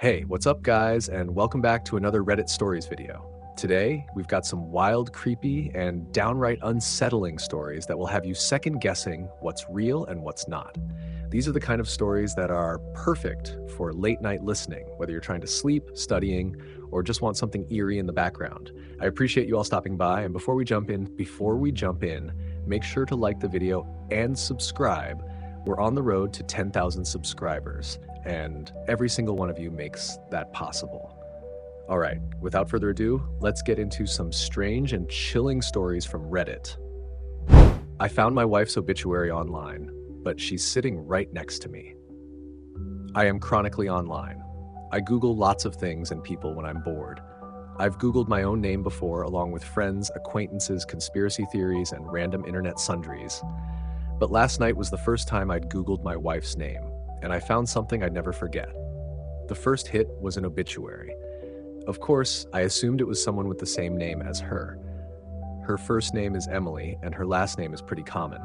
Hey, what's up guys, and welcome back to another Reddit Stories video. Today, we've got some wild, creepy, and downright unsettling stories that will have you second guessing what's real and what's not. These are the kind of stories that are perfect for late night listening, whether you're trying to sleep, studying, or just want something eerie in the background. I appreciate you all stopping by, and before we jump in, make sure to like the video and subscribe. We're on the road to 10,000 subscribers, and every single one of you makes that possible. All right, without further ado, let's get into some strange and chilling stories from Reddit. I found my wife's obituary online, but she's sitting right next to me. I am chronically online. I Google lots of things and people when I'm bored. I've Googled my own name before, along with friends, acquaintances, conspiracy theories, and random internet sundries. But last night was the first time I'd Googled my wife's name, and I found something I'd never forget. The first hit was an obituary. Of course, I assumed it was someone with the same name as her. Her first name is Emily, and her last name is pretty common.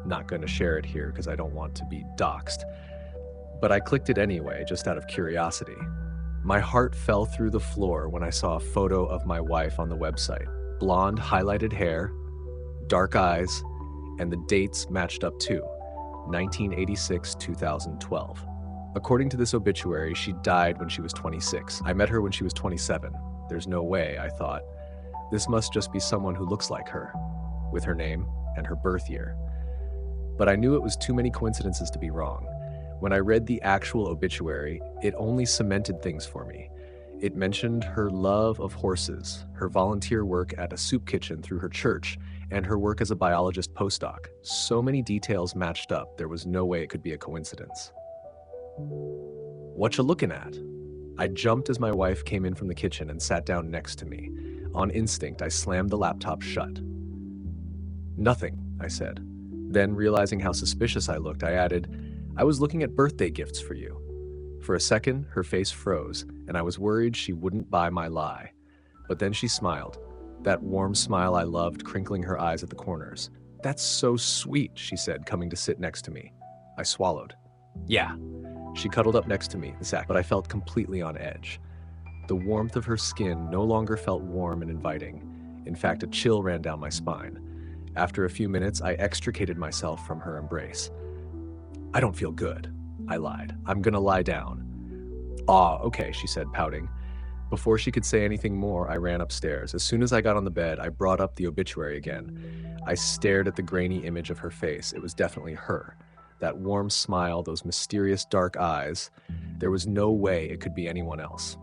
Not going to share it here because I don't want to be doxxed. But I clicked it anyway, just out of curiosity. My heart fell through the floor when I saw a photo of my wife on the website. Blonde, highlighted hair, dark eyes, and the dates matched up too. 1986-2012. According to this obituary, she died when she was 26. I met her when she was 27. There's no way, I thought. This must just be someone who looks like her, with her name and her birth year. But I knew it was too many coincidences to be wrong. When I read the actual obituary, it only cemented things for me. It mentioned her love of horses, her volunteer work at a soup kitchen through her church, and her work as a biologist postdoc. So many details matched up, there was no way it could be a coincidence. "What you looking at?" I jumped as my wife came in from the kitchen and sat down next to me. On instinct, I slammed the laptop shut. "Nothing," I said. Then, realizing how suspicious I looked, I added, "I was looking at birthday gifts for you." For a second, her face froze, and I was worried she wouldn't buy my lie. But then she smiled, that warm smile I loved, crinkling her eyes at the corners. "That's so sweet," she said, coming to sit next to me. I swallowed. "Yeah." She cuddled up next to me, but I felt completely on edge. The warmth of her skin no longer felt warm and inviting. In fact, a chill ran down my spine. After a few minutes, I extricated myself from her embrace. "I don't feel good," I lied. "I'm gonna lie down." "Aw, okay," she said, pouting. Before she could say anything more, I ran upstairs. As soon as I got on the bed, I brought up the obituary again. I stared at the grainy image of her face. It was definitely her. That warm smile, those mysterious dark eyes. There was no way it could be anyone else.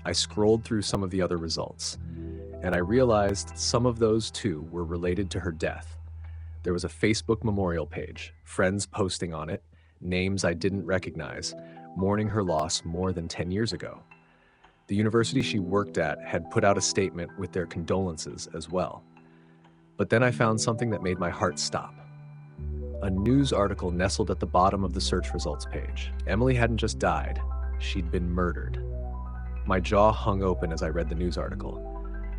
I scrolled through some of the other results, and I realized some of those too were related to her death. There was a Facebook memorial page, friends posting on it, names I didn't recognize, mourning her loss more than 10 years ago. The university she worked at had put out a statement with their condolences as well. But then I found something that made my heart stop. A news article nestled at the bottom of the search results page. Emily hadn't just died, she'd been murdered. My jaw hung open as I read the news article.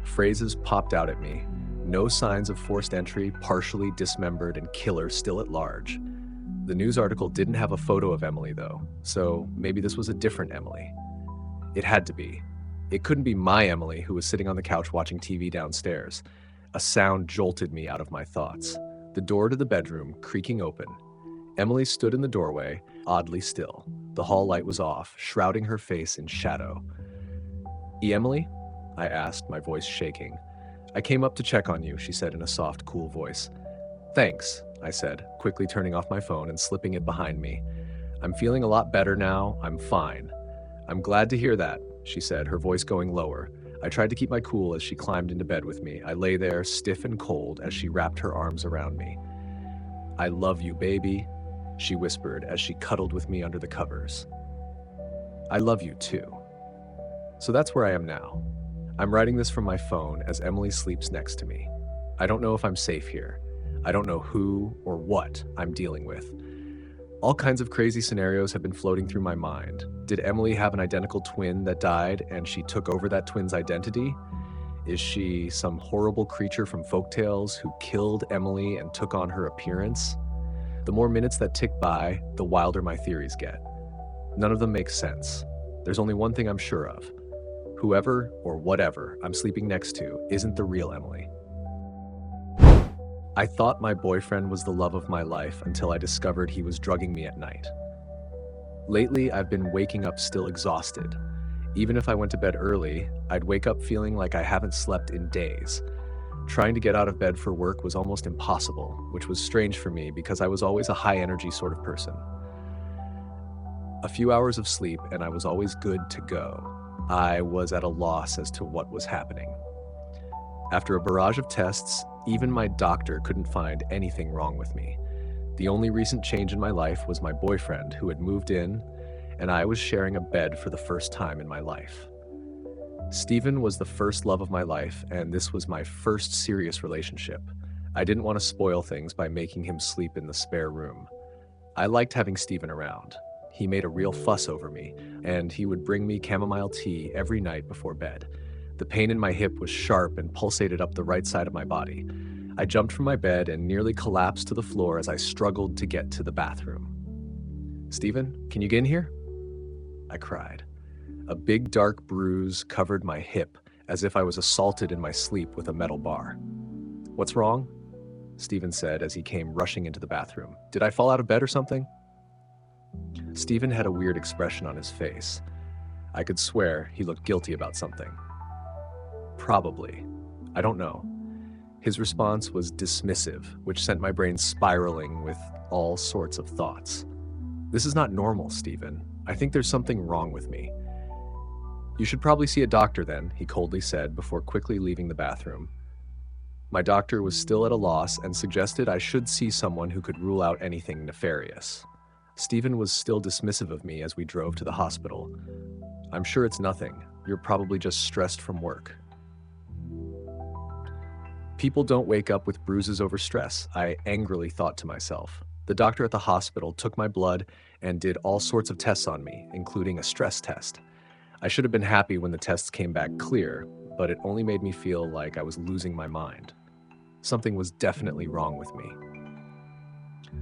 Phrases popped out at me. No signs of forced entry, partially dismembered, and killer still at large. The news article didn't have a photo of Emily though, so maybe this was a different Emily. It had to be. It couldn't be my Emily who was sitting on the couch watching TV downstairs. A sound jolted me out of my thoughts. The door to the bedroom creaking open. Emily stood in the doorway, oddly still. The hall light was off, shrouding her face in shadow. "Emily?" I asked, my voice shaking. "I came up to check on you," she said in a soft, cool voice. "Thanks," I said, quickly turning off my phone and slipping it behind me. "I'm feeling a lot better now. I'm fine." "I'm glad to hear that," she said, her voice going lower. I tried to keep my cool as she climbed into bed with me. I lay there, stiff and cold, as she wrapped her arms around me. "I love you, baby," she whispered as she cuddled with me under the covers. "I love you too." So that's where I am now. I'm writing this from my phone as Emily sleeps next to me. I don't know if I'm safe here. I don't know who or what I'm dealing with. All kinds of crazy scenarios have been floating through my mind. Did Emily have an identical twin that died and she took over that twin's identity? Is she some horrible creature from folktales who killed Emily and took on her appearance? The more minutes that tick by, the wilder my theories get. None of them make sense. There's only one thing I'm sure of. Whoever or whatever I'm sleeping next to isn't the real Emily. I thought my boyfriend was the love of my life until I discovered he was drugging me at night. Lately, I've been waking up still exhausted. Even if I went to bed early, I'd wake up feeling like I haven't slept in days. Trying to get out of bed for work was almost impossible, which was strange for me because I was always a high-energy sort of person. A few hours of sleep and I was always good to go. I was at a loss as to what was happening. After a barrage of tests, even my doctor couldn't find anything wrong with me. The only recent change in my life was my boyfriend who had moved in, and I was sharing a bed for the first time in my life. Stephen was the first love of my life, and this was my first serious relationship. I didn't want to spoil things by making him sleep in the spare room. I liked having Stephen around. He made a real fuss over me, and he would bring me chamomile tea every night before bed. The pain in my hip was sharp and pulsated up the right side of my body. I jumped from my bed and nearly collapsed to the floor as I struggled to get to the bathroom. "Stephen, can you get in here?" I cried. A big dark bruise covered my hip as if I was assaulted in my sleep with a metal bar. "What's wrong?" Stephen said as he came rushing into the bathroom. "Did I fall out of bed or something?" Stephen had a weird expression on his face. I could swear he looked guilty about something. "Probably. I don't know." His response was dismissive, which sent my brain spiraling with all sorts of thoughts. "This is not normal, Stephen. I think there's something wrong with me." "You should probably see a doctor then," he coldly said before quickly leaving the bathroom. My doctor was still at a loss and suggested I should see someone who could rule out anything nefarious. Stephen was still dismissive of me as we drove to the hospital. "I'm sure it's nothing. You're probably just stressed from work." People don't wake up with bruises over stress, I angrily thought to myself. The doctor at the hospital took my blood and did all sorts of tests on me, including a stress test. I should have been happy when the tests came back clear, but it only made me feel like I was losing my mind. Something was definitely wrong with me.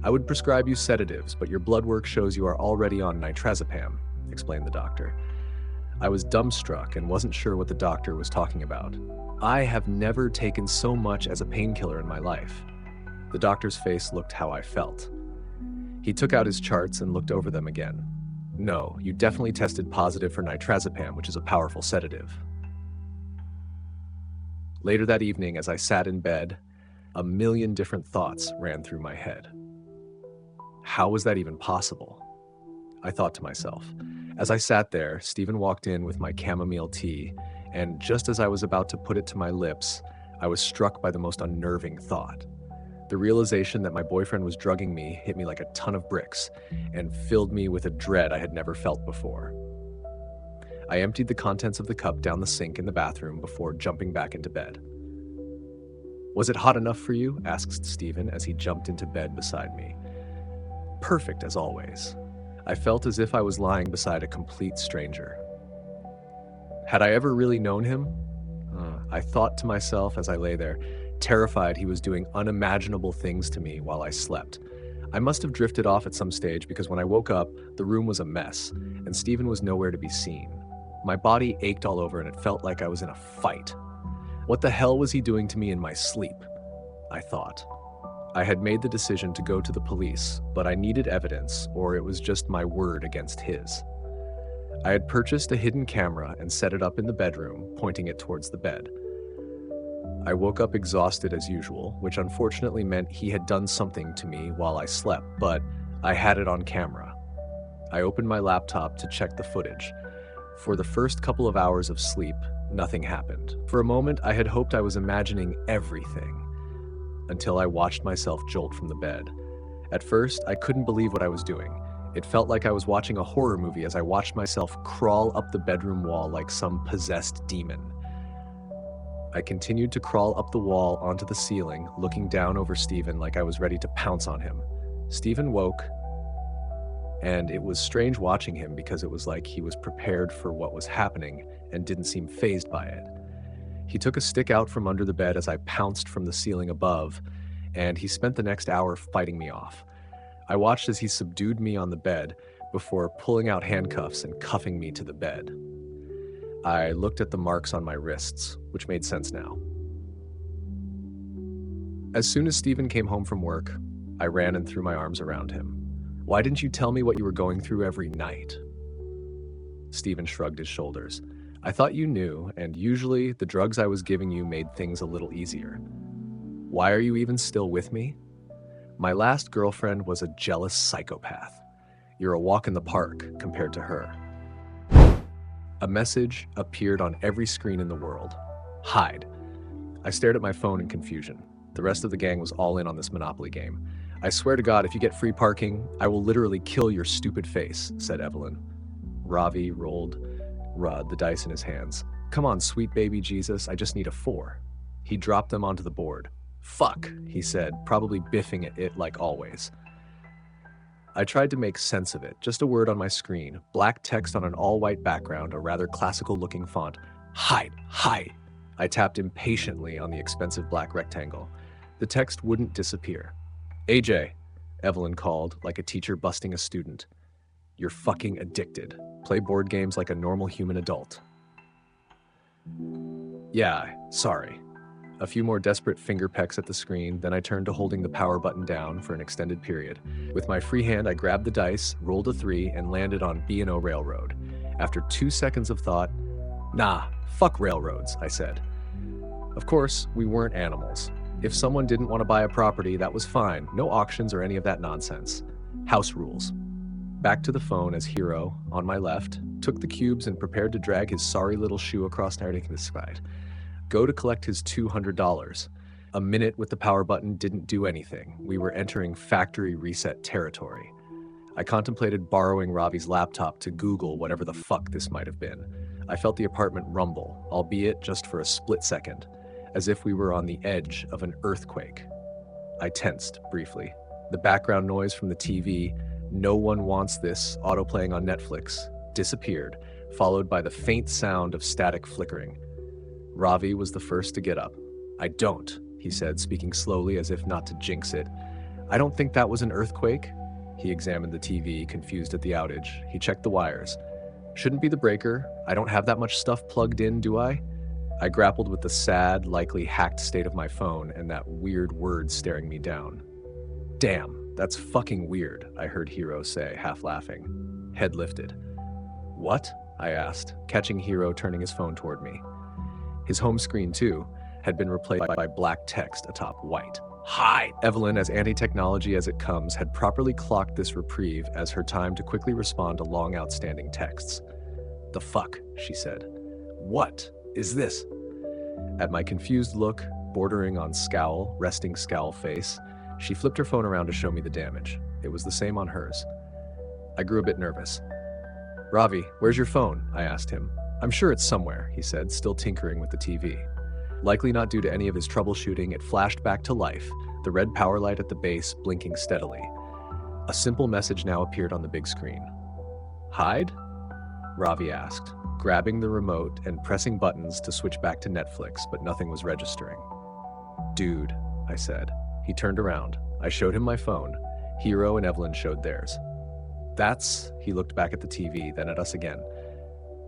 "I would prescribe you sedatives, but your blood work shows you are already on nitrazepam," explained the doctor. I was dumbstruck and wasn't sure what the doctor was talking about. I have never taken so much as a painkiller in my life. The doctor's face looked how I felt. He took out his charts and looked over them again. "No, you definitely tested positive for nitrazepam, which is a powerful sedative." Later that evening, as I sat in bed, a million different thoughts ran through my head. How was that even possible? I thought to myself. As I sat there, Stephen walked in with my chamomile tea, and just as I was about to put it to my lips, I was struck by the most unnerving thought. The realization that my boyfriend was drugging me hit me like a ton of bricks and filled me with a dread I had never felt before. I emptied the contents of the cup down the sink in the bathroom before jumping back into bed. "Was it hot enough for you?" asked Stephen as he jumped into bed beside me. Perfect as always. I felt as if I was lying beside a complete stranger. Had I ever really known him? I thought to myself as I lay there, terrified he was doing unimaginable things to me while I slept. I must have drifted off at some stage because when I woke up, the room was a mess, and Stephen was nowhere to be seen. My body ached all over and it felt like I was in a fight. What the hell was he doing to me in my sleep? I thought. I had made the decision to go to the police, but I needed evidence, or it was just my word against his. I had purchased a hidden camera and set it up in the bedroom, pointing it towards the bed. I woke up exhausted as usual, which unfortunately meant he had done something to me while I slept, but I had it on camera. I opened my laptop to check the footage. For the first couple of hours of sleep, nothing happened. For a moment, I had hoped I was imagining everything, until I watched myself jolt from the bed. At first, I couldn't believe what I was doing. It felt like I was watching a horror movie as I watched myself crawl up the bedroom wall like some possessed demon. I continued to crawl up the wall onto the ceiling, looking down over Stephen like I was ready to pounce on him. Stephen woke, and it was strange watching him because it was like he was prepared for what was happening and didn't seem fazed by it. He took a stick out from under the bed as I pounced from the ceiling above, and he spent the next hour fighting me off. I watched as he subdued me on the bed, before pulling out handcuffs and cuffing me to the bed. I looked at the marks on my wrists, which made sense now. As soon as Stephen came home from work, I ran and threw my arms around him. "Why didn't you tell me what you were going through every night?" Stephen shrugged his shoulders. "I thought you knew, and usually the drugs I was giving you made things a little easier. Why are you even still with me? My last girlfriend was a jealous psychopath. You're a walk in the park compared to her." A message appeared on every screen in the world. "Hide." I stared at my phone in confusion. The rest of the gang was all in on this Monopoly game. "I swear to God, if you get free parking, I will literally kill your stupid face," said Evelyn. Ravi rolled the dice in his hands. "Come on, sweet baby Jesus, I just need a 4. He dropped them onto the board. "Fuck," he said, probably biffing at it like always. I tried to make sense of it. Just a word on my screen, black text on an all-white background, a rather classical-looking font. "Hide, hide." I tapped impatiently on the expensive black rectangle. The text wouldn't disappear. "AJ," Evelyn called, like a teacher busting a student. "You're fucking addicted. Play board games like a normal human adult." "Yeah, sorry." A few more desperate finger pecks at the screen, then I turned to holding the power button down for an extended period. With my free hand, I grabbed the dice, rolled a 3, and landed on B&O Railroad. After 2 seconds of thought, "Nah, fuck railroads," I said. Of course, we weren't animals. If someone didn't want to buy a property, that was fine. No auctions or any of that nonsense. House rules. Back to the phone as Hero, on my left, took the cubes and prepared to drag his sorry little shoe across the side. Go to collect his $200. A minute with the power button didn't do anything. We were entering factory reset territory. I contemplated borrowing Ravi's laptop to Google whatever the fuck this might have been. I felt the apartment rumble, albeit just for a split second, as if we were on the edge of an earthquake. I tensed briefly. The background noise from the TV, "No One Wants This," autoplaying on Netflix, disappeared, followed by the faint sound of static flickering. Ravi was the first to get up. "I don't," he said, speaking slowly as if not to jinx it. "I don't think that was an earthquake." He examined the TV, confused at the outage. He checked the wires. "Shouldn't be the breaker. I don't have that much stuff plugged in, do I?" I grappled with the sad, likely hacked state of my phone and that weird word staring me down. "Damn, that's fucking weird," I heard Hero say, half laughing. Head lifted. "What?" I asked, catching Hero turning his phone toward me. His home screen, too, had been replaced by black text atop white. "Hi!" Evelyn, as anti-technology as it comes, had properly clocked this reprieve as her time to quickly respond to long outstanding texts. "The fuck?" she said. "What is this?" At my confused look, bordering on scowl, resting scowl face, she flipped her phone around to show me the damage. It was the same on hers. I grew a bit nervous. "Ravi, where's your phone?" I asked him. "I'm sure it's somewhere," he said, still tinkering with the TV. Likely not due to any of his troubleshooting, it flashed back to life, the red power light at the base blinking steadily. A simple message now appeared on the big screen. "Hide?" Ravi asked, grabbing the remote and pressing buttons to switch back to Netflix, but nothing was registering. "Dude," I said. He turned around. I showed him my phone. Hero and Evelyn showed theirs. He looked back at the TV, then at us again.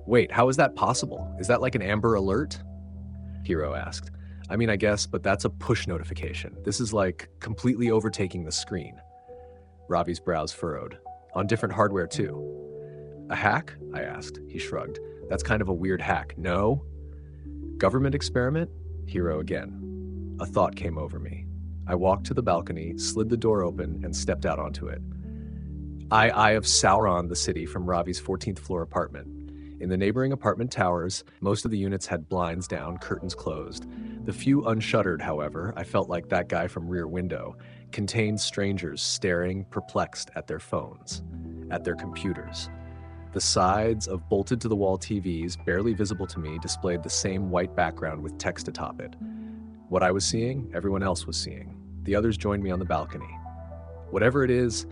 "Wait, how is that possible? Is that like an Amber Alert?" Hero asked. "I mean, I guess, but that's a push notification. This is like completely overtaking the screen." Ravi's brows furrowed. "On different hardware, too." "A hack?" I asked. He shrugged. "That's kind of a weird hack, no?" "Government experiment?" Hero again. A thought came over me. I walked to the balcony, slid the door open, and stepped out onto it. Eye of Sauron, the city, from Ravi's 14th floor apartment. In the neighboring apartment towers, most of the units had blinds down, curtains closed. The few unshuttered, however, I felt like that guy from Rear Window, contained strangers staring, perplexed at their phones, at their computers. The sides of bolted-to-the-wall TVs, barely visible to me, displayed the same white background with text atop it. What I was seeing, everyone else was seeing. The others joined me on the balcony. "Whatever it is,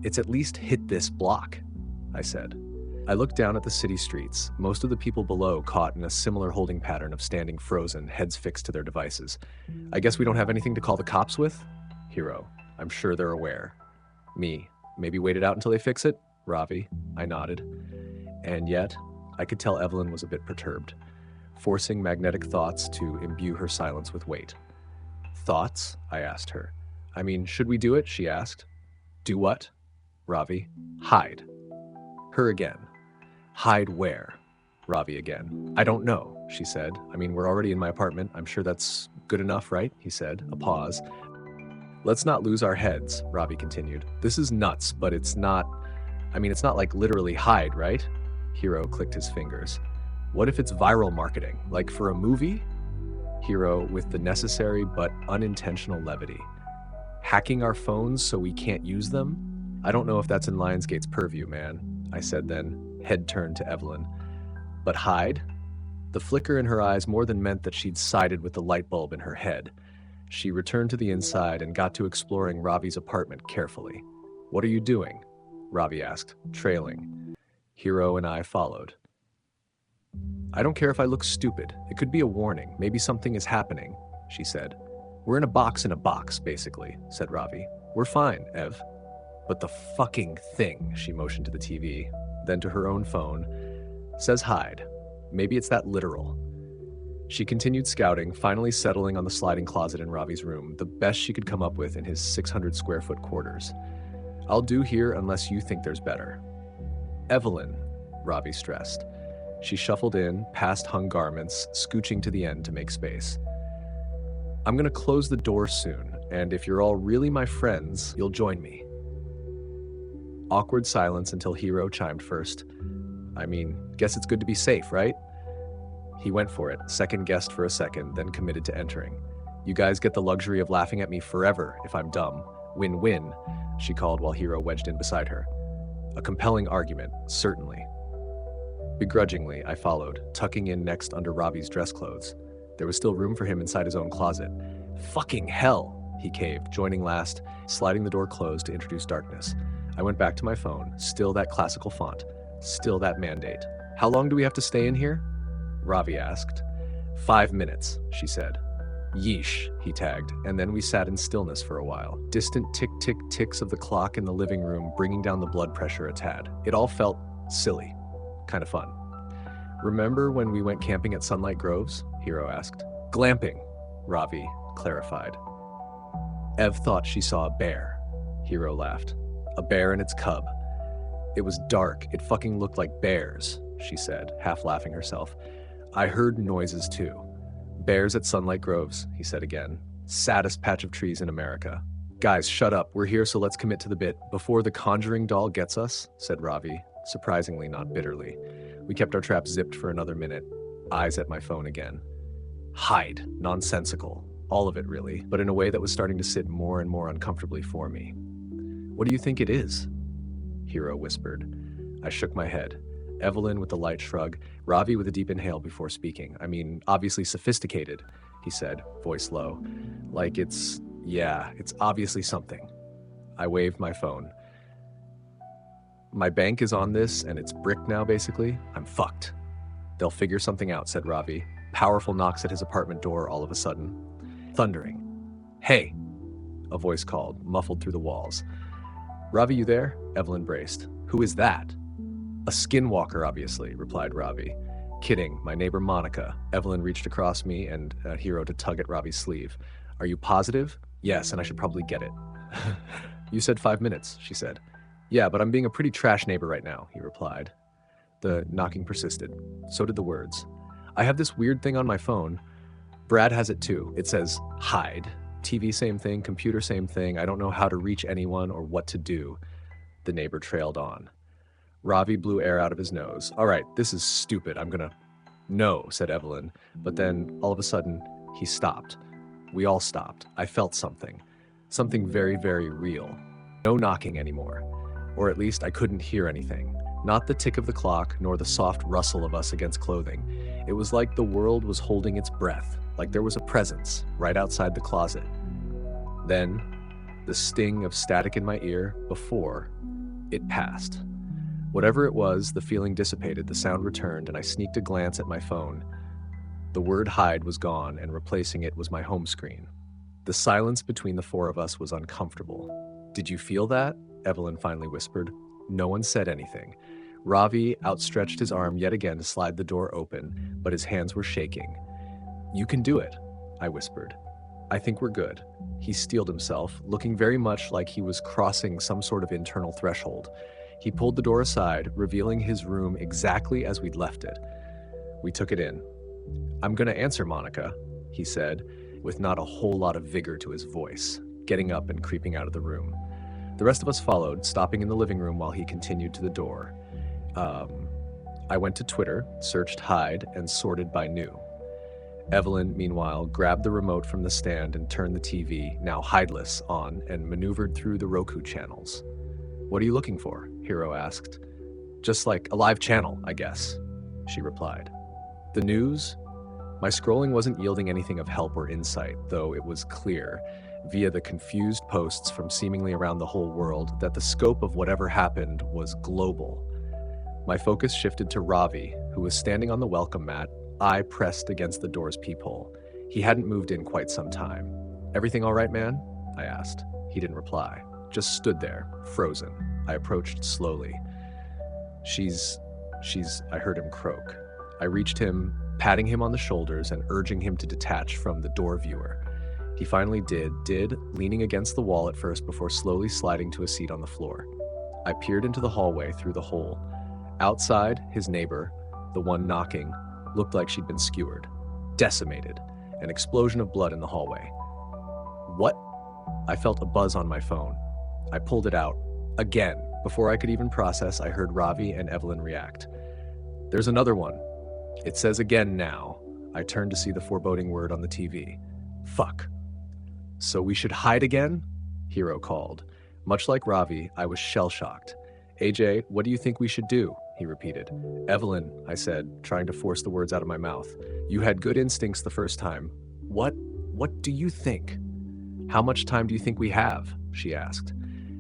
it's at least hit this block," I said. I looked down at the city streets, most of the people below caught in a similar holding pattern of standing frozen, heads fixed to their devices. "I guess we don't have anything to call the cops with?" Hero. "I'm sure they're aware." Me. "Maybe wait it out until they fix it?" Ravi? I nodded. And yet, I could tell Evelyn was a bit perturbed, forcing magnetic thoughts to imbue her silence with weight. Thoughts? I asked her. I mean, should we do it? She asked. Do what? Ravi. Hide. Her again. Hide where? Ravi again. I don't know, she said. I mean, we're already in my apartment. I'm sure that's good enough, right? He said, a pause. Let's not lose our heads, Ravi continued. This is nuts, but it's not like literally hide, right? Hero clicked his fingers. What if it's viral marketing, like for a movie? Hero with the necessary but unintentional levity. Hacking our phones so we can't use them? I don't know if that's in Lionsgate's purview, man, I said then, head turned to Evelyn. But hide? The flicker in her eyes more than meant that she'd sided with the light bulb in her head. She returned to the inside and got to exploring Ravi's apartment carefully. What are you doing? Ravi asked, trailing. Hero and I followed. I don't care if I look stupid. It could be a warning. Maybe something is happening, she said. We're in a box, basically, said Ravi. We're fine, Ev. But the fucking thing, she motioned to the TV, then to her own phone, says hide. Maybe it's that literal. She continued scouting, finally settling on the sliding closet in Ravi's room, the best she could come up with in his 600 square foot quarters. I'll do here unless you think there's better. Evelyn, Ravi stressed. She shuffled in, past hung garments, scooching to the end to make space. I'm gonna close the door soon, and if you're all really my friends, you'll join me. Awkward silence until Hero chimed first. I mean, guess it's good to be safe, right? He went for it, second-guessed for a second, then committed to entering. You guys get the luxury of laughing at me forever if I'm dumb. Win-win, she called while Hero wedged in beside her. A compelling argument, certainly. Begrudgingly, I followed, tucking in next under Ravi's dress clothes. There was still room for him inside his own closet. Fucking hell, he caved, joining last, sliding the door closed to introduce darkness. I went back to my phone, still that classical font, still that mandate. How long do we have to stay in here? Ravi asked. 5 minutes, she said. Yeesh, he tagged, and then we sat in stillness for a while. Distant tick-tick-ticks of the clock in the living room bringing down the blood pressure a tad. It all felt silly. Kind of fun. Remember when we went camping at Sunlight Groves? Hero asked. Glamping, Ravi clarified. Ev thought she saw a bear. Hero laughed. A bear and its cub. It was dark. It fucking looked like bears, she said, half laughing herself. I heard noises too. Bears at Sunlight Groves, he said again. Saddest patch of trees in America. Guys, shut up. We're here, so let's commit to the bit. Before the conjuring doll gets us, said Ravi, surprisingly not bitterly. We kept our traps zipped for another minute, eyes at my phone again. Hide. Nonsensical. All of it, really, but in a way that was starting to sit more and more uncomfortably for me. What do you think it is? Hero whispered. I shook my head. Evelyn with a light shrug, Ravi with a deep inhale before speaking. I mean, obviously sophisticated, he said, voice low. Like it's obviously something. I waved my phone. My bank is on this, and it's bricked now, basically. I'm fucked. They'll figure something out, said Ravi. Powerful knocks at his apartment door all of a sudden. Thundering. Hey, a voice called, muffled through the walls. Ravi, you there? Evelyn braced. Who is that? A skinwalker, obviously, replied Ravi. Kidding, my neighbor Monica. Evelyn reached across me and Hero to tug at Ravi's sleeve. Are you positive? Yes, and I should probably get it. You said 5 minutes, she said. Yeah, but I'm being a pretty trash neighbor right now, he replied. The knocking persisted. So did the words. I have this weird thing on my phone. Brad has it too. It says, hide. TV same thing, computer same thing. I don't know how to reach anyone or what to do. The neighbor trailed on. Ravi blew air out of his nose. All right, this is stupid. No, said Evelyn. But then, all of a sudden, he stopped. We all stopped. I felt something. Something very, very real. No knocking anymore. Or at least I couldn't hear anything. Not the tick of the clock, nor the soft rustle of us against clothing. It was like the world was holding its breath, like there was a presence right outside the closet. Then, the sting of static in my ear before it passed. Whatever it was, the feeling dissipated, the sound returned, and I sneaked a glance at my phone. The word hide was gone, and replacing it was my home screen. The silence between the four of us was uncomfortable. Did you feel that? Evelyn finally whispered. No one said anything. Ravi outstretched his arm yet again to slide the door open, but his hands were shaking. "You can do it," I whispered. "I think we're good." He steeled himself, looking very much like he was crossing some sort of internal threshold. He pulled the door aside, revealing his room exactly as we'd left it. We took it in. "I'm gonna answer, Monica," he said, with not a whole lot of vigor to his voice, getting up and creeping out of the room. The rest of us followed, stopping in the living room while he continued to the door. I went to Twitter, searched hide, and sorted by new. Evelyn, meanwhile, grabbed the remote from the stand and turned the TV, now hideless, on and maneuvered through the Roku channels. "What are you looking for?" Hero asked. "Just like a live channel, I guess," she replied. "The news?" My scrolling wasn't yielding anything of help or insight, though it was clear, via the confused posts from seemingly around the whole world, that the scope of whatever happened was global. My focus shifted to Ravi, who was standing on the welcome mat, eye pressed against the door's peephole. He hadn't moved in quite some time. "Everything all right, man?" I asked. He didn't reply, just stood there, frozen. I approached slowly. She's, I heard him croak. I reached him, patting him on the shoulders and urging him to detach from the door viewer. He finally did, leaning against the wall at first before slowly sliding to a seat on the floor. I peered into the hallway through the hole. Outside, his neighbor, the one knocking, looked like she'd been skewered, decimated, an explosion of blood in the hallway. "What?" I felt a buzz on my phone. I pulled it out. Again, before I could even process, I heard Ravi and Evelyn react. "There's another one. It says again now." I turned to see the foreboding word on the TV. "Fuck." "So we should hide again?" Hero called. Much like Ravi, I was shell-shocked. "AJ, what do you think we should do?" he repeated. "Evelyn," I said, trying to force the words out of my mouth. "You had good instincts the first time. What do you think?" "How much time do you think we have?" she asked.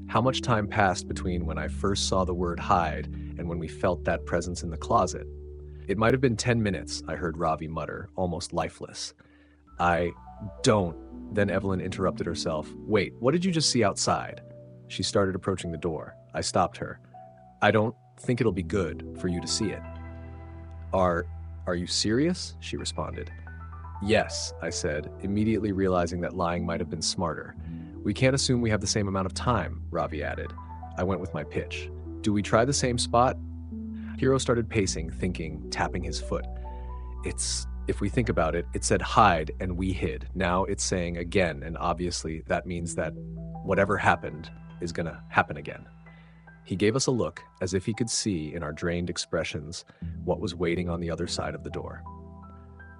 How much time passed between when I first saw the word hide and when we felt that presence in the closet? "It might have been 10 minutes, I heard Ravi mutter, almost lifeless. "I don't." Then Evelyn interrupted herself. "Wait, what did you just see outside?" She started approaching the door. I stopped her. "I don't think it'll be good for you to see it." Are you serious?" she responded. "Yes," I said, immediately realizing that lying might have been smarter. "We can't assume we have the same amount of time," Ravi added. I went with my pitch. "Do we try the same spot?" Hero started pacing, thinking, tapping his foot. If we think about it, it said hide and we hid. Now it's saying again, and obviously that means that whatever happened is gonna happen again." He gave us a look, as if he could see in our drained expressions what was waiting on the other side of the door.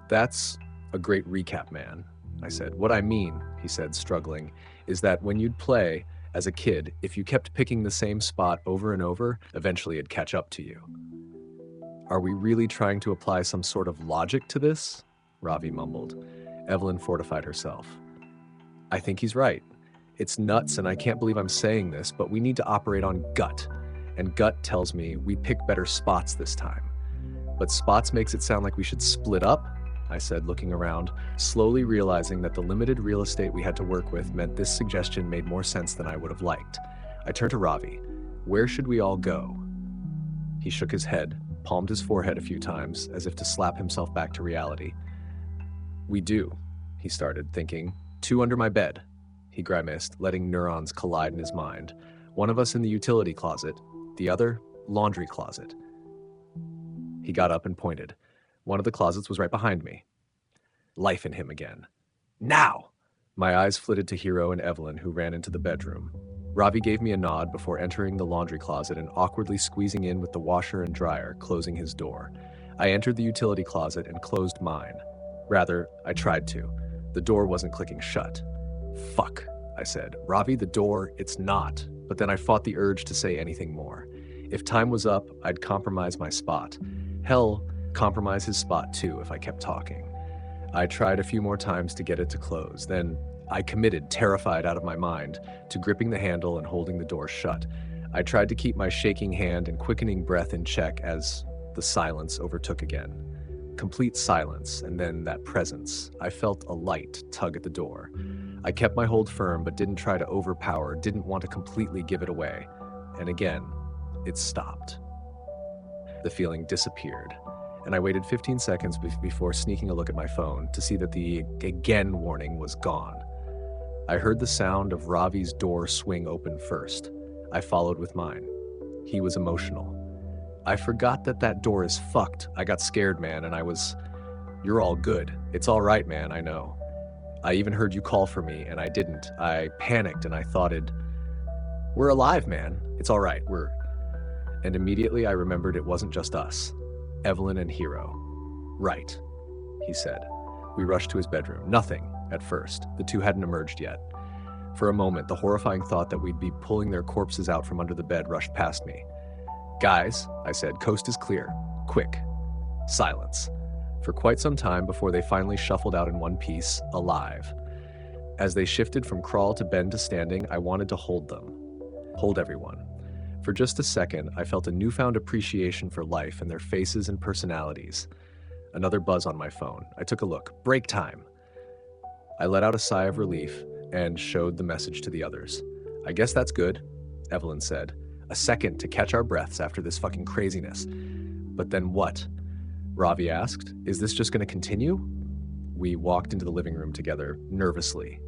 "That's a great recap, man," I said. "What I mean," he said, struggling, "is that when you'd play as a kid, if you kept picking the same spot over and over, eventually it'd catch up to you." "Are we really trying to apply some sort of logic to this?" Ravi mumbled. Evelyn fortified herself. "I think he's right. It's nuts, and I can't believe I'm saying this, but we need to operate on gut. And gut tells me we pick better spots this time. But spots makes it sound like we should split up," I said, looking around, slowly realizing that the limited real estate we had to work with meant this suggestion made more sense than I would have liked. I turned to Ravi. "Where should we all go?" He shook his head, palmed his forehead a few times, as if to slap himself back to reality. "We do," he started, thinking. "2 under my bed." He grimaced, letting neurons collide in his mind. "One of us in the utility closet, the other, laundry closet." He got up and pointed. One of the closets was right behind me. Life in him again. "Now!" My eyes flitted to Hero and Evelyn, who ran into the bedroom. Ravi gave me a nod before entering the laundry closet and awkwardly squeezing in with the washer and dryer, closing his door. I entered the utility closet and closed mine. Rather, I tried to. The door wasn't clicking shut. "Fuck," I said. "Ravi, the door, it's not." But then I fought the urge to say anything more. If time was up, I'd compromise my spot. Hell, compromise his spot too if I kept talking. I tried a few more times to get it to close. Then I committed, terrified out of my mind, to gripping the handle and holding the door shut. I tried to keep my shaking hand and quickening breath in check as the silence overtook again. Complete silence, and then that presence. I felt a light tug at the door. I kept my hold firm, but didn't try to overpower, didn't want to completely give it away. And again, it stopped. The feeling disappeared, and I waited 15 seconds before sneaking a look at my phone to see that the again warning was gone. I heard the sound of Ravi's door swing open first. I followed with mine. He was emotional. I forgot that door is fucked. I got scared, man, and you're all good. It's all right, man, I know. I even heard you call for me, and I didn't. I panicked, and I thoughted, we're alive, man. It's all right, And immediately I remembered it wasn't just us. Evelyn and Hero. Right, he said. We rushed to his bedroom. Nothing, at first. The two hadn't emerged yet. For a moment, the horrifying thought that we'd be pulling their corpses out from under the bed rushed past me. Guys, I said, coast is clear. Quick. Silence. For quite some time before they finally shuffled out in one piece, alive. As they shifted from crawl to bend to standing, I wanted to hold them. Hold everyone. For just a second, I felt a newfound appreciation for life and their faces and personalities. Another buzz on my phone. I took a look. Break time. I let out a sigh of relief and showed the message to the others. I guess that's good, Evelyn said. A second to catch our breaths after this fucking craziness. But then what? Ravi asked. Is this just going to continue? We walked into the living room together, nervously.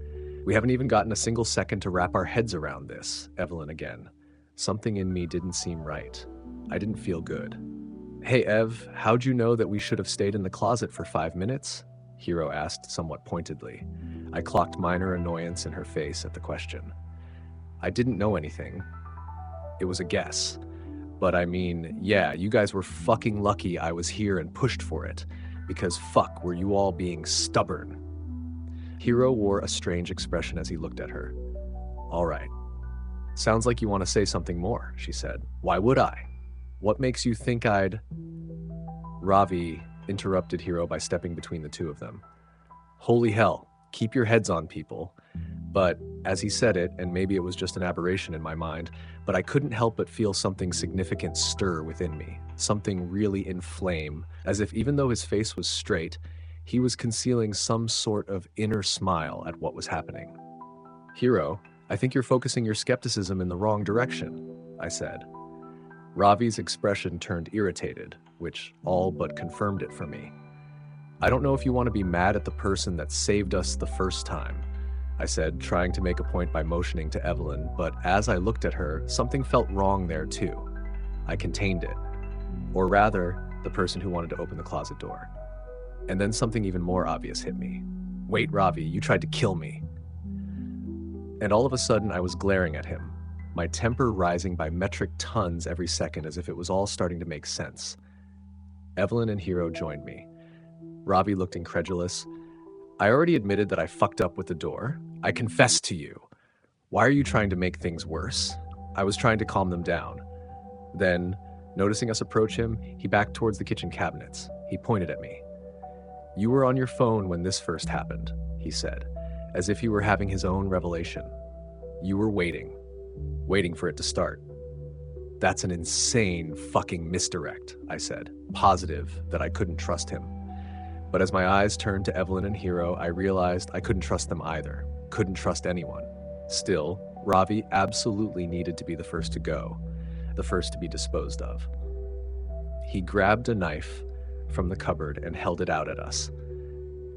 We haven't even gotten a single second to wrap our heads around this, Evelyn again. Something in me didn't seem right. I didn't feel good. Hey, Ev, how'd you know that we should have stayed in the closet for 5 minutes? Hero asked somewhat pointedly. I clocked minor annoyance in her face at the question. I didn't know anything. It was a guess. But I mean, yeah, you guys were fucking lucky I was here and pushed for it. Because fuck, were you all being stubborn. Hero wore a strange expression as he looked at her. All right. Sounds like you want to say something more, she said. Why would I? What makes you think I'd... Ravi interrupted Hero by stepping between the two of them. Holy hell, keep your heads on, people. But as he said it, and maybe it was just an aberration in my mind, but I couldn't help but feel something significant stir within me, something really inflame, as if even though his face was straight, he was concealing some sort of inner smile at what was happening. Hero, I think you're focusing your skepticism in the wrong direction, I said. Ravi's expression turned irritated, which all but confirmed it for me. I don't know if you want to be mad at the person that saved us the first time, I said, trying to make a point by motioning to Evelyn, but as I looked at her, something felt wrong there too. I contained it. Or rather, the person who wanted to open the closet door. And then something even more obvious hit me. Wait, Ravi, you tried to kill me. And all of a sudden, I was glaring at him, my temper rising by metric tons every second as if it was all starting to make sense. Evelyn and Hero joined me. Ravi looked incredulous. I already admitted that I fucked up with the door. I confessed to you. Why are you trying to make things worse? I was trying to calm them down. Then, noticing us approach him, he backed towards the kitchen cabinets. He pointed at me. You were on your phone when this first happened, he said, as if he were having his own revelation. You were waiting for it to start. That's an insane fucking misdirect, I said, positive that I couldn't trust him. But as my eyes turned to Evelyn and Hero, I realized I couldn't trust them either. Couldn't trust anyone. Still, Ravi absolutely needed to be the first to go, the first to be disposed of. He grabbed a knife from the cupboard and held it out at us.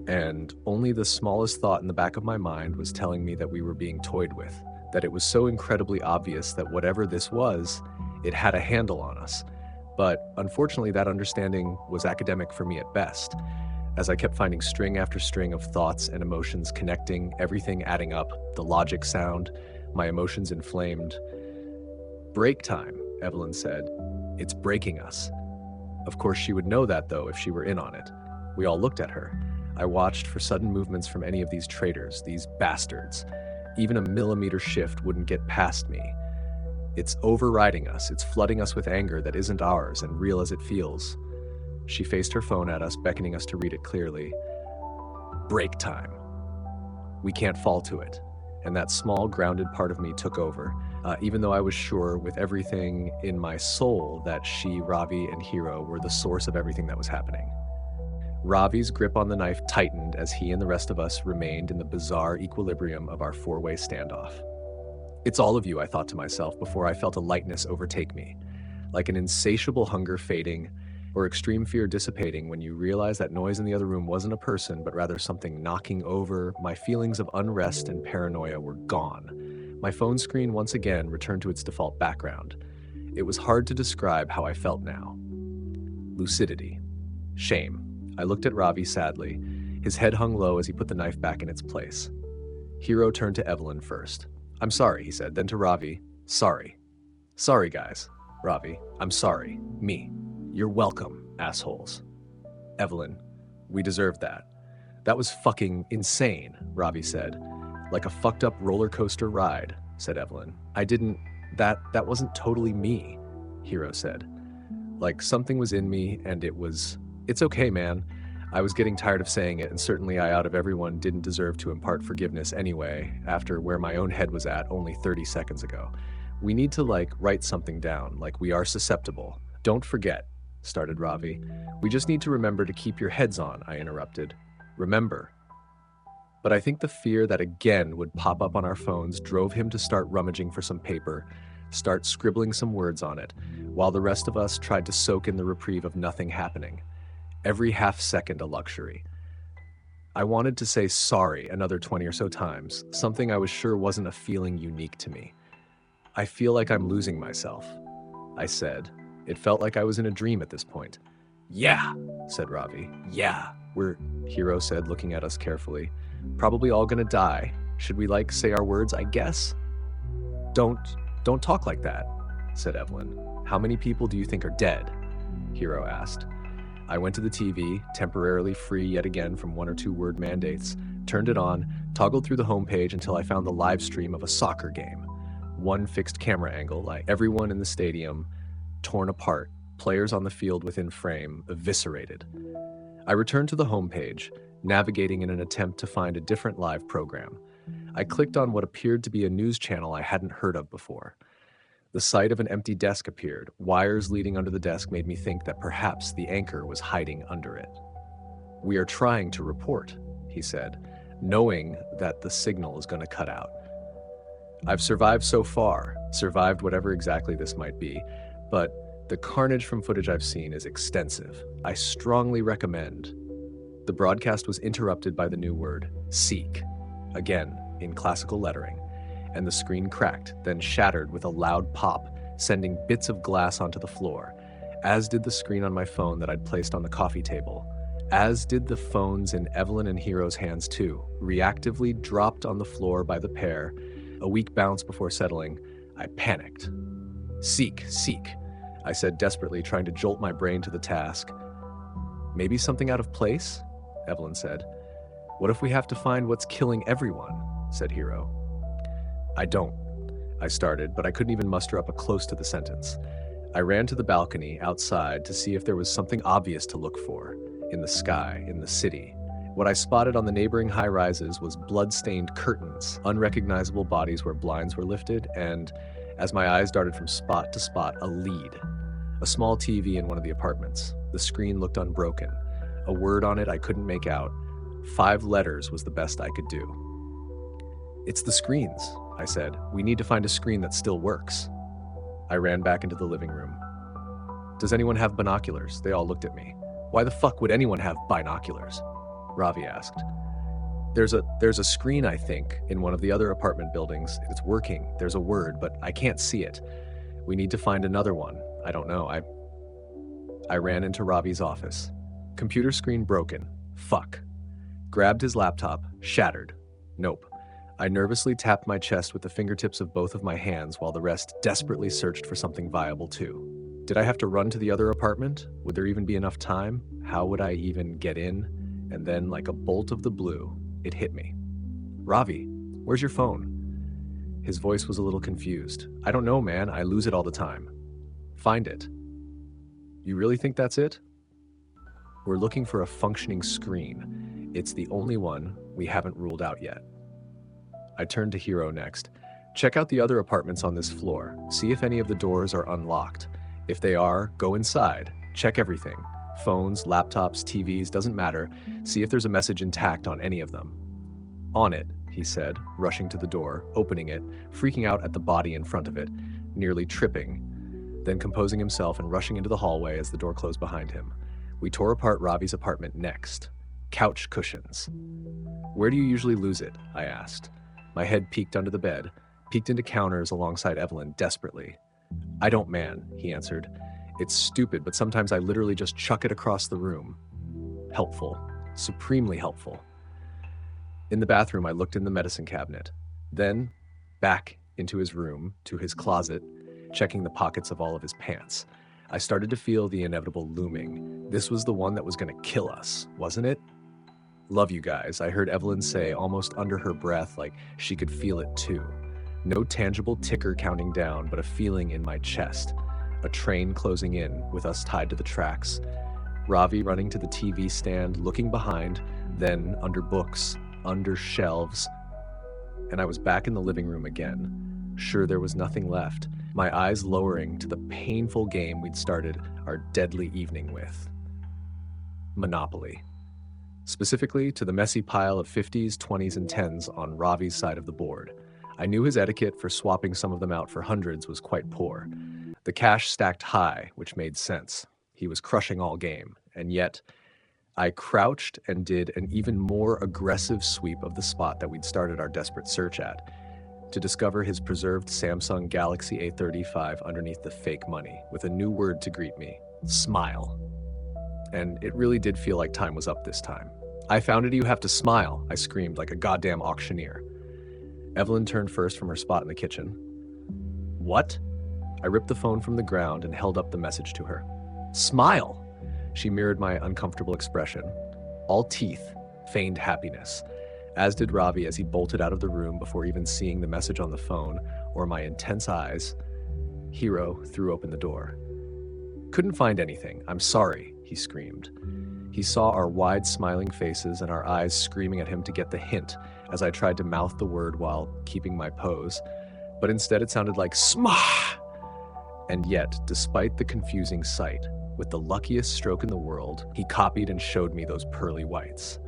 And only the smallest thought in the back of my mind was telling me that we were being toyed with, that it was so incredibly obvious that whatever this was, it had a handle on us. But unfortunately, that understanding was academic for me at best, as I kept finding string after string of thoughts and emotions connecting, everything adding up, the logic sound, my emotions inflamed. Break time, Evelyn said. It's breaking us. Of course, she would know that, though, if she were in on it. We all looked at her. I watched for sudden movements from any of these traitors, these bastards. Even a millimeter shift wouldn't get past me. It's overriding us. It's flooding us with anger that isn't ours and real as it feels. She faced her phone at us, beckoning us to read it clearly. Break time. We can't fall to it. And that small, grounded part of me took over, even though I was sure with everything in my soul that she, Ravi, and Hero were the source of everything that was happening. Ravi's grip on the knife tightened as he and the rest of us remained in the bizarre equilibrium of our four-way standoff. It's all of you, I thought to myself before I felt a lightness overtake me. like an insatiable hunger fading or extreme fear dissipating when you realize that noise in the other room wasn't a person, but rather something knocking over. My feelings of unrest and paranoia were gone. My phone screen once again returned to its default background. It was hard to describe how I felt now. Lucidity. Shame. I looked at Ravi sadly. His head hung low as he put the knife back in its place. Hero turned to Evelyn first. "I'm sorry," he said, then to Ravi. "Sorry. Sorry, guys." Ravi. "I'm sorry. Me." "You're welcome, assholes." Evelyn. "We deserved that." "That was fucking insane," Ravi said. "Like a fucked up roller coaster ride," said Evelyn. That wasn't totally me," Hero said. "Like something was in me and it's okay, man. I was getting tired of saying it, and certainly I, out of everyone, didn't deserve to impart forgiveness anyway, after where my own head was at only 30 seconds ago. We need to, write something down, like we are susceptible. Don't forget," started Ravi. "We just need to remember to keep your heads on," I interrupted. "Remember." But I think the fear that again would pop up on our phones drove him to start rummaging for some paper, start scribbling some words on it, while the rest of us tried to soak in the reprieve of nothing happening. Every half second a luxury. I wanted to say sorry another 20 or so times, something I was sure wasn't a feeling unique to me. "I feel like I'm losing myself," I said. It felt like I was in a dream at this point. "Yeah," said Ravi. "Yeah, we're," Hero said, looking at us carefully. "Probably all gonna die. Should we say our words, I guess?" Don't talk like that," said Evelyn. "How many people do you think are dead?" Hero asked. I went to the TV, temporarily free yet again from 1 or 2 word mandates, turned it on, toggled through the homepage until I found the live stream of a soccer game. One fixed camera angle, like everyone in the stadium torn apart, players on the field within frame, eviscerated. I returned to the homepage, navigating in an attempt to find a different live program. I clicked on what appeared to be a news channel I hadn't heard of before. The sight of an empty desk appeared. Wires leading under the desk made me think that perhaps the anchor was hiding under it. "We are trying to report," he said, knowing that the signal is going to cut out. "I've survived so far, survived whatever exactly this might be, but the carnage from footage I've seen is extensive. I strongly recommend." The broadcast was interrupted by the new word, "seek," again in classical lettering, and the screen cracked, then shattered with a loud pop, sending bits of glass onto the floor, as did the screen on my phone that I'd placed on the coffee table, as did the phones in Evelyn and Hero's hands too, reactively dropped on the floor by the pair. A weak bounce before settling. I panicked. "Seek, seek," I said desperately, trying to jolt my brain to the task. "Maybe something out of place?" Evelyn said. "What if we have to find what's killing everyone?" said Hero. I started, but I couldn't even muster up a close to the sentence. I ran to the balcony outside to see if there was something obvious to look for, in the sky, in the city. What I spotted on the neighboring high-rises was blood-stained curtains, unrecognizable bodies where blinds were lifted, and, as my eyes darted from spot to spot, a lead. A small TV in one of the apartments. The screen looked unbroken. A word on it I couldn't make out. 5 letters was the best I could do. "It's the screens," I said. "We need to find a screen that still works." I ran back into the living room. "Does anyone have binoculars?" They all looked at me. "Why the fuck would anyone have binoculars?" Ravi asked. There's a screen, I think, in one of the other apartment buildings. It's working. There's a word, but I can't see it. We need to find another one. I don't know. I ran into Ravi's office. Computer screen broken. Fuck. Grabbed his laptop. Shattered. Nope. I nervously tapped my chest with the fingertips of both of my hands while the rest desperately searched for something viable too. Did I have to run to the other apartment? Would there even be enough time? How would I even get in? And then, like a bolt of the blue, it hit me. "Ravi, where's your phone?" His voice was a little confused. "I don't know, man. I lose it all the time." "Find it." "You really think that's it?" "We're looking for a functioning screen. It's the only one we haven't ruled out yet." I turned to Hero next. "Check out the other apartments on this floor. See if any of the doors are unlocked. If they are, go inside. Check everything. Phones, laptops, TVs, doesn't matter. See if there's a message intact on any of them." "On it," he said, rushing to the door, opening it, freaking out at the body in front of it, nearly tripping. then composing himself and rushing into the hallway as the door closed behind him. We tore apart Ravi's apartment next. Couch cushions. Where do you usually lose it? I asked. My head peeked under the bed, peeked into counters alongside Evelyn desperately. I don't, man, he answered. It's stupid, but sometimes I literally just chuck it across the room. Helpful. Supremely helpful. In the bathroom, I looked in the medicine cabinet. Then, back into his room, to his closet, checking the pockets of all of his pants. I started to feel the inevitable looming. This was the one that was going to kill us, wasn't it? Love you guys, I heard Evelyn say almost under her breath, like she could feel it too. No tangible ticker counting down, but a feeling in my chest. A train closing in, with us tied to the tracks. Ravi running to the TV stand, looking behind, then under books, under shelves. And I was back in the living room again. Sure, there was nothing left. My eyes lowering to the painful game we'd started our deadly evening with. Monopoly. Specifically to the messy pile of 50s, 20s, and 10s on Ravi's side of the board. I knew his etiquette for swapping some of them out for hundreds was quite poor. The cash stacked high, which made sense. He was crushing all game, and yet I crouched and did an even more aggressive sweep of the spot that we'd started our desperate search at, to discover his preserved Samsung Galaxy A35 underneath the fake money, with a new word to greet me: smile. And it really did feel like time was up this time. I found it, you have to smile, I screamed like a goddamn auctioneer. Evelyn turned first from her spot in the kitchen. What? I ripped the phone from the ground and held up the message to her. Smile! She mirrored my uncomfortable expression. All teeth, feigned happiness. As did Ravi as he bolted out of the room before even seeing the message on the phone or my intense eyes. Hero threw open the door. Couldn't find anything. I'm sorry, he screamed. He saw our wide smiling faces and our eyes screaming at him to get the hint as I tried to mouth the word while keeping my pose, but instead it sounded like smah! And yet, despite the confusing sight, with the luckiest stroke in the world, he copied and showed me those pearly whites.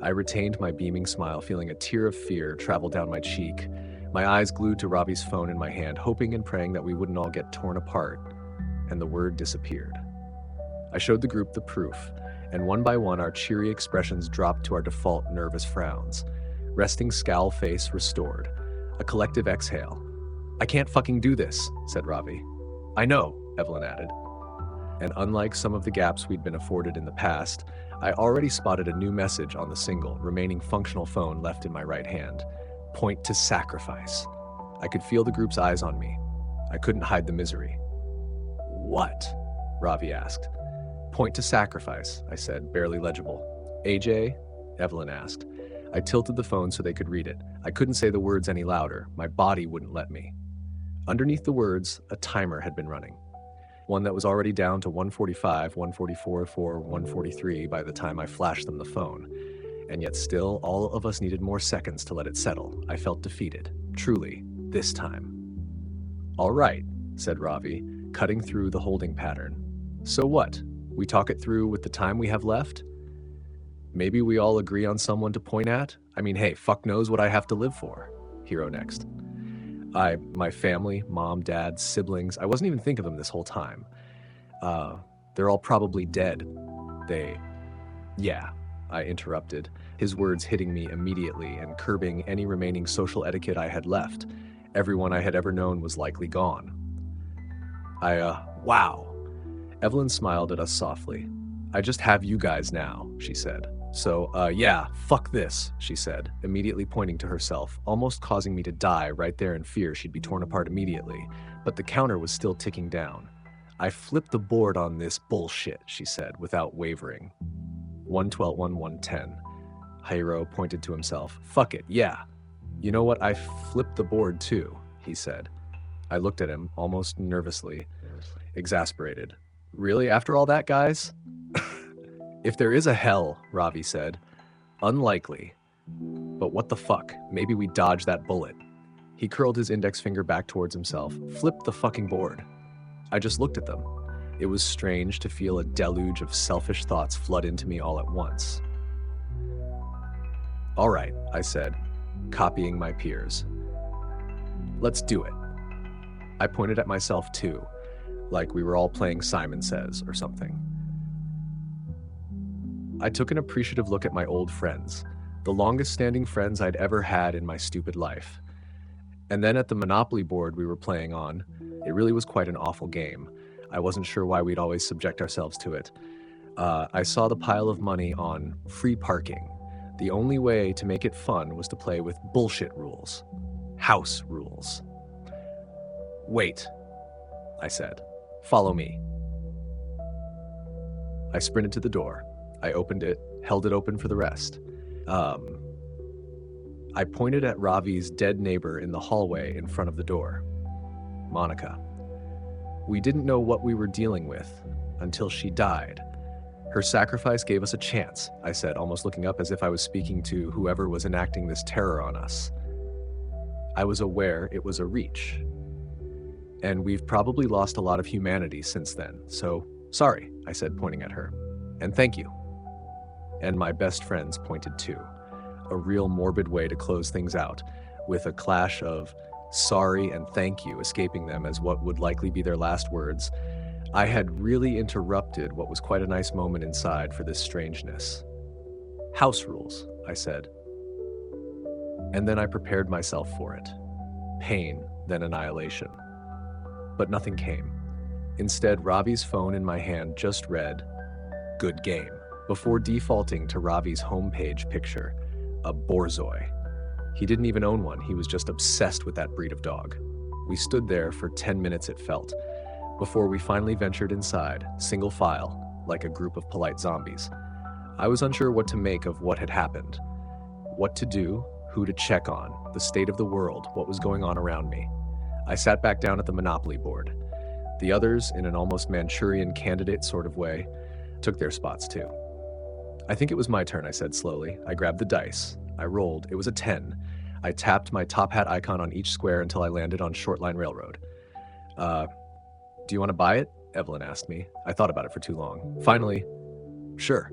I retained my beaming smile, feeling a tear of fear travel down my cheek, my eyes glued to Ravi's phone in my hand, hoping and praying that we wouldn't all get torn apart, and the word disappeared. I showed the group the proof, and one by one our cheery expressions dropped to our default nervous frowns. Resting scowl face restored. A collective exhale. I can't fucking do this, said Ravi. I know, Evelyn added. And unlike some of the gaps we'd been afforded in the past, I already spotted a new message on the single, remaining functional phone left in my right hand. Point to sacrifice. I could feel the group's eyes on me. I couldn't hide the misery. What? Ravi asked. Point to sacrifice, I said, barely legible. AJ? Evelyn asked. I tilted the phone so they could read it. I couldn't say the words any louder. My body wouldn't let me. Underneath the words, a timer had been running. One that was already down to 145, 144, 143 by the time I flashed them the phone. And yet still, all of us needed more seconds to let it settle. I felt defeated. Truly, this time. All right, said Ravi, cutting through the holding pattern. So what? We talk it through with the time we have left? Maybe we all agree on someone to point at? I mean, hey, fuck knows what I have to live for. Hero next. My family, mom, dad, siblings, I wasn't even thinking of them this whole time. They're all probably dead. Yeah, I interrupted, his words hitting me immediately and curbing any remaining social etiquette I had left. Everyone I had ever known was likely gone. Wow. Evelyn smiled at us softly. I just have you guys now, she said. So, yeah, fuck this, she said, immediately pointing to herself, almost causing me to die right there in fear she'd be torn apart immediately. But the counter was still ticking down. I flipped the board on this bullshit, she said, without wavering. 112, 110. Hiro pointed to himself. Fuck it, yeah. You know what, I flipped the board too, he said. I looked at him, almost nervously, exasperated. Really, after all that, guys? If there is a hell, Ravi said. Unlikely. But what the fuck? Maybe we dodged that bullet. He curled his index finger back towards himself. Flipped the fucking board. I just looked at them. It was strange to feel a deluge of selfish thoughts flood into me all at once. All right, I said, copying my peers. Let's do it. I pointed at myself too. like we were all playing Simon Says or something. I took an appreciative look at my old friends, the longest standing friends I'd ever had in my stupid life. And then at the Monopoly board we were playing on, it really was quite an awful game. I wasn't sure why we'd always subject ourselves to it. I saw the pile of money on free parking. The only way to make it fun was to play with bullshit rules. House rules. Wait, I said. Follow me. I sprinted to the door. I opened it, held it open for the rest. I pointed at Ravi's dead neighbor in the hallway in front of the door. Monica. We didn't know what we were dealing with until she died. Her sacrifice gave us a chance, I said, almost looking up as if I was speaking to whoever was enacting this terror on us. I was aware it was a reach. And we've probably lost a lot of humanity since then, so sorry, I said, pointing at her. And thank you. And my best friends pointed too. A real morbid way to close things out, with a clash of sorry and thank you escaping them as what would likely be their last words. I had really interrupted what was quite a nice moment inside for this strangeness. House rules, I said. And then I prepared myself for it. Pain, then annihilation. But nothing came. Instead, Ravi's phone in my hand just read, "Good game," before defaulting to Ravi's homepage picture, a borzoi. He didn't even own one, he was just obsessed with that breed of dog. We stood there for 10 minutes, it felt, before we finally ventured inside, single file, like a group of polite zombies. I was unsure what to make of what had happened. What to do, who to check on, the state of the world, what was going on around me. I sat back down at the Monopoly board. The others, in an almost Manchurian candidate sort of way, took their spots too. I think it was my turn, I said slowly. I grabbed the dice. I rolled. It was a 10. I tapped my top hat icon on each square until I landed on Shortline Railroad. Do you want to buy it? Evelyn asked me. I thought about it for too long. Finally, sure.